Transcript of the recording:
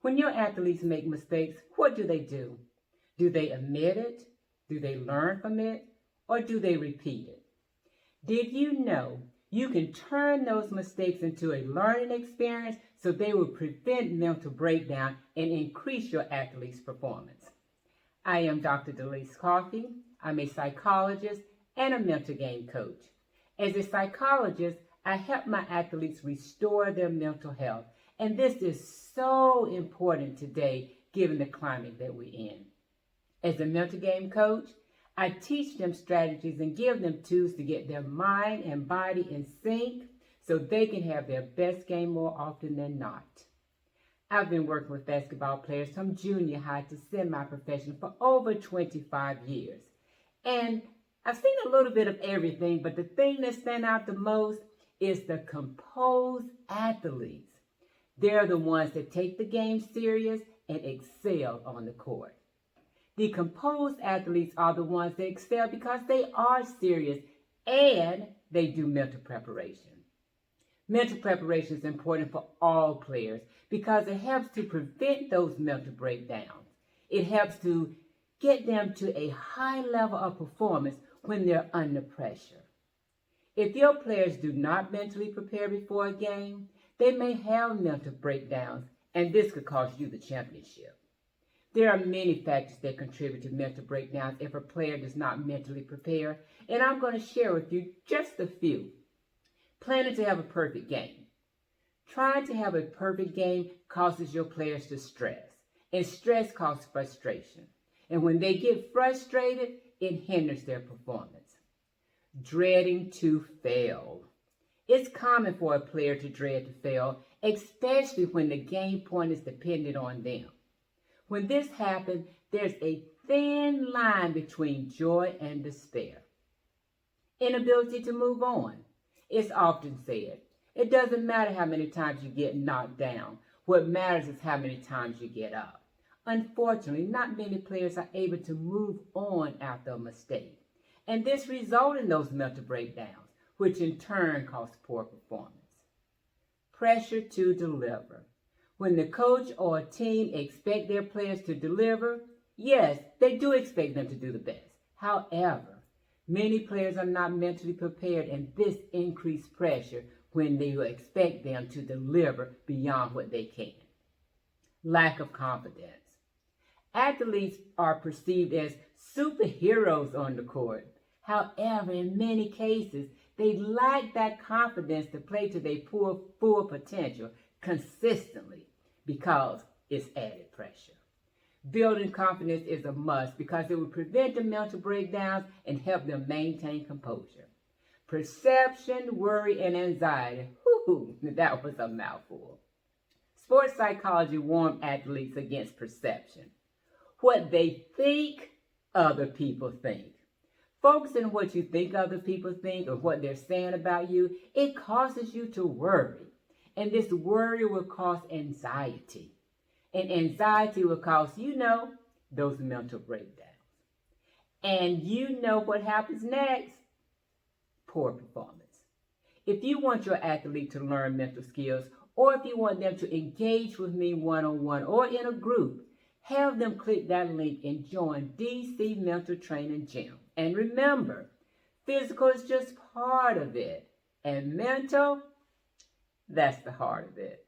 When your athletes make mistakes, what do they do? Do they admit it? Do they learn from it? Or do they repeat it? Did you know you can turn those mistakes into a learning experience so they will prevent mental breakdown and increase your athlete's performance? I am Dr. Delise Coffey. I'm a psychologist and a mental game coach. As a psychologist, I help my athletes restore their mental health. And this is so important today, given the climate that we're in. As a mental game coach, I teach them strategies and give them tools to get their mind and body in sync so they can have their best game more often than not. I've been working with basketball players from junior high to semi-professional for over 25 years. And I've seen a little bit of everything, but the thing that stands out the most is the composed athletes. They're the ones that take the game serious and excel on the court. The composed athletes are the ones that excel because they are serious and they do mental preparation. Mental preparation is important for all players because it helps to prevent those mental breakdowns. It helps to get them to a high level of performance when they're under pressure. If your players do not mentally prepare before a game, they may have mental breakdowns, and this could cost you the championship. There are many factors that contribute to mental breakdowns if a player does not mentally prepare, and I'm going to share with you just a few. Planning to have a perfect game. Trying to have a perfect game causes your players to stress, and stress causes frustration. And when they get frustrated, it hinders their performance. Dreading to fail. It's common for a player to dread to fail, especially when the game point is dependent on them. When this happens, there's a thin line between joy and despair. Inability to move on. It's often said, it doesn't matter how many times you get knocked down. What matters is how many times you get up. Unfortunately, not many players are able to move on after a mistake. And this results in those mental breakdowns, which in turn cause poor performance. Pressure to deliver. When the coach or a team expect their players to deliver, yes, they do expect them to do the best. However, many players are not mentally prepared, and this increases pressure when they expect them to deliver beyond what they can. Lack of confidence. Athletes are perceived as superheroes on the court. However, in many cases, they lack that confidence to play to their full potential consistently because it's added pressure. Building confidence is a must because it will prevent the mental breakdowns and help them maintain composure. Perception, worry, and anxiety. That was a mouthful. Sports psychology warns athletes against perception. What they think other people think. Focusing on what you think other people think or what they're saying about you, it causes you to worry. And this worry will cause anxiety. And anxiety will cause, those mental breakdowns. And you know what happens next? Poor performance. If you want your athlete to learn mental skills, or if you want them to engage with me one-on-one or in a group, have them click that link and join DC Mental Training Gym. And remember, physical is just part of it. And mental, that's the heart of it.